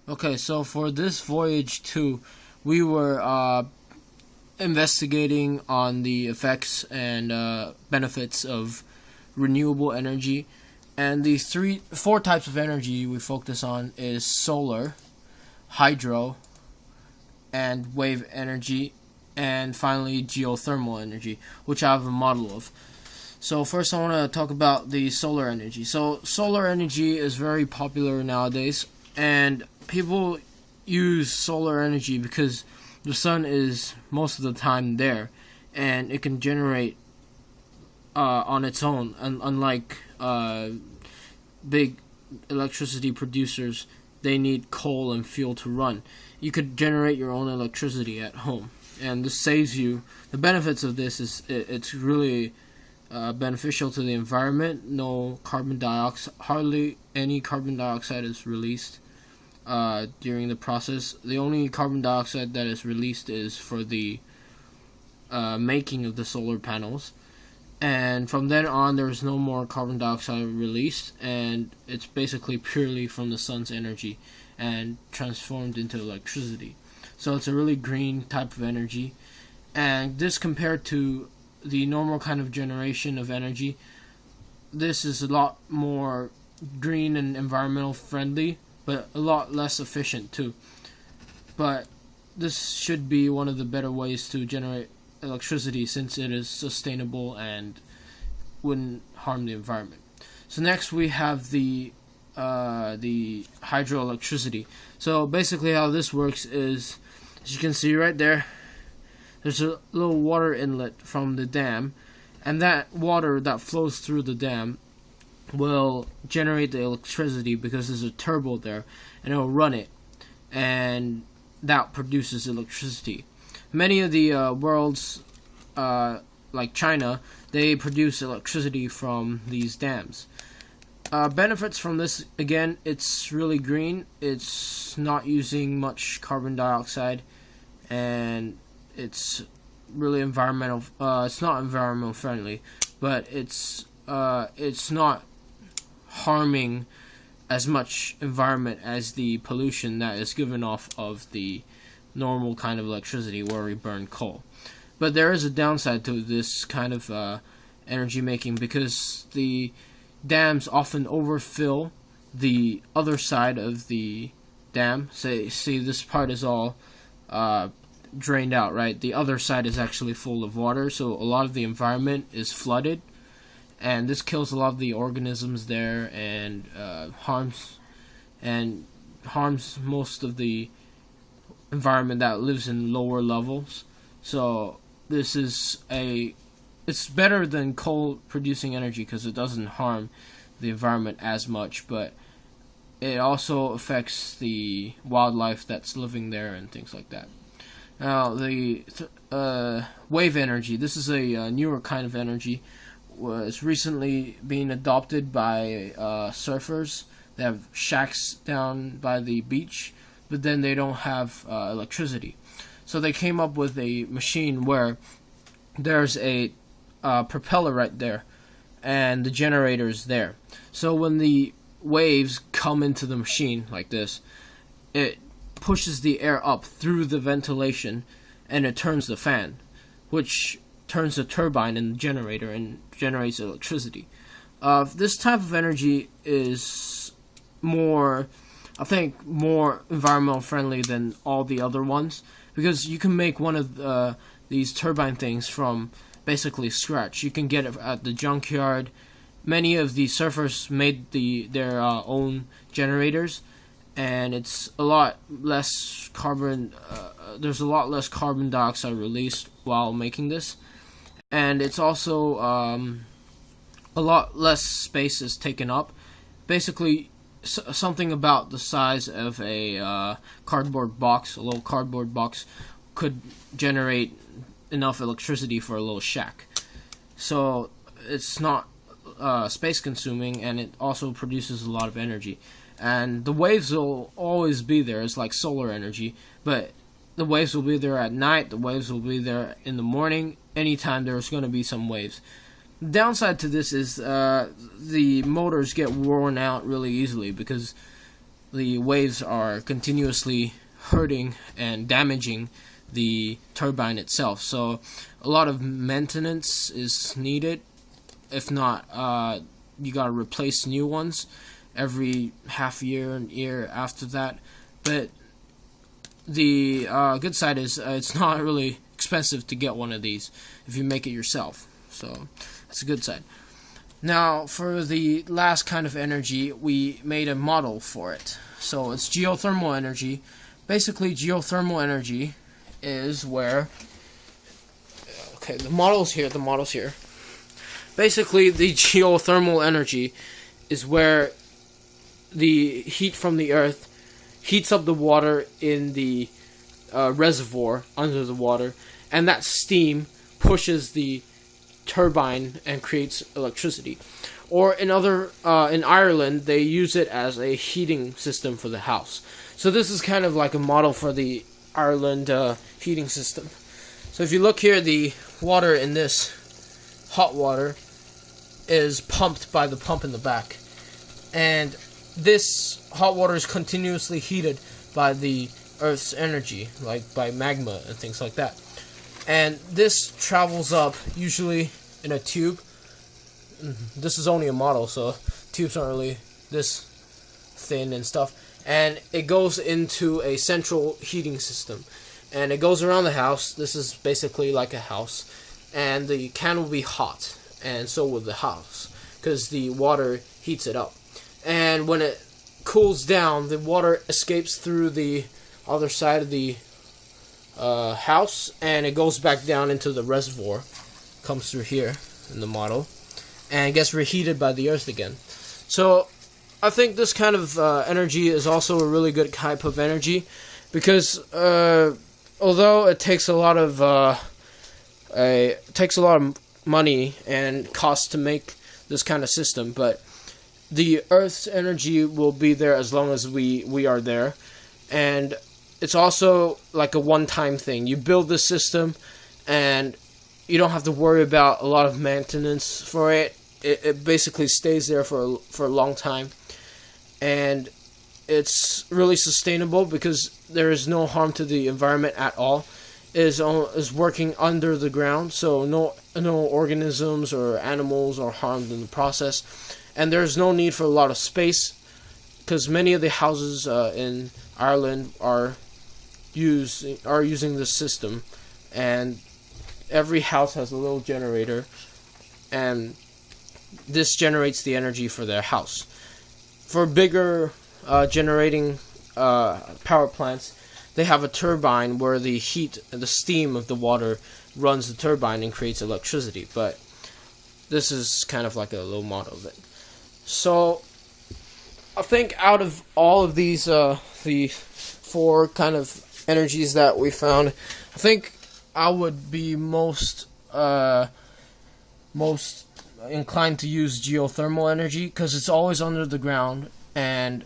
Okay, so for this voyage too, we were investigating on the effects and benefits of renewable energy, and the four types of energy we focus on is solar, hydro, and wave energy, and finally geothermal energy, which I have a model of. So first I want to talk about the solar energy. So solar energy is very popular nowadays, and people use solar energy because the sun is most of the time there, and it can generate on its own, unlike big electricity producers. They need coal and fuel to run. You could generate your own electricity at home, and this saves you. The benefits of this is it's really beneficial to the environment. No carbon dioxide, hardly any carbon dioxide is released during the process. The only carbon dioxide that is released is for the making of the solar panels, and from then on there's no more carbon dioxide released, and it's basically purely from the sun's energy and transformed into electricity. So it's a really green type of energy, and this compared to the normal kind of generation of energy, this is a lot more green and environmental friendly, but a lot less efficient too. But this should be one of the better ways to generate electricity, since it is sustainable and wouldn't harm the environment. So next we have the hydroelectricity. So basically how this works is, as you can see right there, there's a little water inlet from the dam, and that water that flows through the dam will generate the electricity because there's a turbo there, and it'll run it, and that produces electricity. Many of the world's, like China, they produce electricity from these dams. Benefits from this, again, it's really green, it's not using much carbon dioxide, and it's really environmental. It's not environmental friendly, but it's not harming as much environment as the pollution that is given off of the normal kind of electricity where we burn coal. But there is a downside to this kind of energy making, because the dams often overfill the other side of the dam. See, this part is all drained out, right? The other side is actually full of water, so a lot of the environment is flooded, and this kills a lot of the organisms there, and harms most of the environment that lives in lower levels. So this is it's better than coal producing energy because it doesn't harm the environment as much, but it also affects the wildlife that's living there and things like that. Now the wave energy, this is a newer kind of energy, was recently being adopted by surfers. They have shacks down by the beach, but then they don't have electricity. So they came up with a machine where there's a propeller right there, and the generator's there. So when the waves come into the machine like this, it pushes the air up through the ventilation, and it turns the fan, which turns the turbine in the generator and generates electricity. This type of energy is more environmental friendly than all the other ones, because you can make one of these turbine things from basically scratch. You can get it at the junkyard. Many of the surfers made their own generators, and it's a lot less carbon. There's a lot less carbon dioxide released while making this, and it's also a lot less space is taken up. Basically, something about the size of a cardboard box, a little cardboard box, could generate enough electricity for a little shack. So it's not space consuming, and it also produces a lot of energy. And the waves will always be there. It's like solar energy, but the waves will be there at night, the waves will be there in the morning. Anytime there's going to be some waves. The downside to this is the motors get worn out really easily, because the waves are continuously hurting and damaging the turbine itself. So a lot of maintenance is needed. If not, you gotta replace new ones every half year and year after that. But the good side is it's not really expensive to get one of these if you make it yourself. So that's a good side. Now, for the last kind of energy, we made a model for it. So it's geothermal energy. Basically, geothermal energy is where... Okay, the model's here. Basically, the geothermal energy is where the heat from the earth heats up the water in the reservoir under the water, and that steam pushes the turbine and creates electricity. Or in Ireland, they use it as a heating system for the house. So this is kind of like a model for the Ireland heating system. So if you look here, the water in this hot water is pumped by the pump in the back, and this hot water is continuously heated by the Earth's energy, like by magma and things like that. And this travels up, usually in a tube. This is only a model, so tubes aren't really this thin and stuff. And it goes into a central heating system. And it goes around the house. This is basically like a house. And the can will be hot, and so will the house, because the water heats it up. And when it cools down, the water escapes through the other side of the house, and it goes back down into the reservoir, comes through here in the model, and gets reheated by the earth again. So I think this kind of energy is also a really good type of energy, because although it takes a lot of money and cost to make this kind of system, but the Earth's energy will be there as long as we are there. And it's also like a one-time thing. You build this system, and you don't have to worry about a lot of maintenance for it. It basically stays there for a long time. And it's really sustainable because there is no harm to the environment at all. It is working under the ground, so no organisms or animals are harmed in the process. And there's no need for a lot of space, because many of the houses in Ireland are using this system, and every house has a little generator, and this generates the energy for their house. For bigger generating power plants, they have a turbine where the steam of the water runs the turbine and creates electricity. But this is kind of like a low model of it. So I think out of all of these, the four kind of energies that we found, I think I would be most inclined to use geothermal energy, because it's always under the ground, and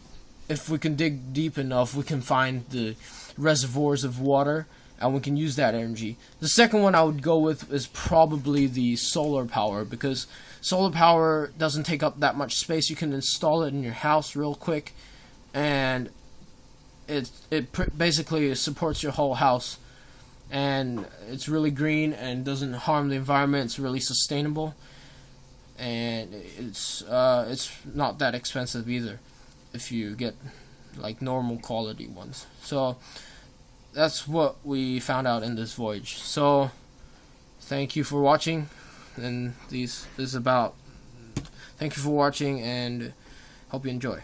if we can dig deep enough, we can find the reservoirs of water, and we can use that energy. The second one I would go with is probably the solar power, because solar power doesn't take up that much space. You can install it in your house real quick, and it basically supports your whole house, and it's really green and doesn't harm the environment. It's really sustainable, and it's not that expensive either if you get like normal quality ones. So that's what we found out in this voyage. So thank you for watching, and thank you for watching, and hope you enjoy.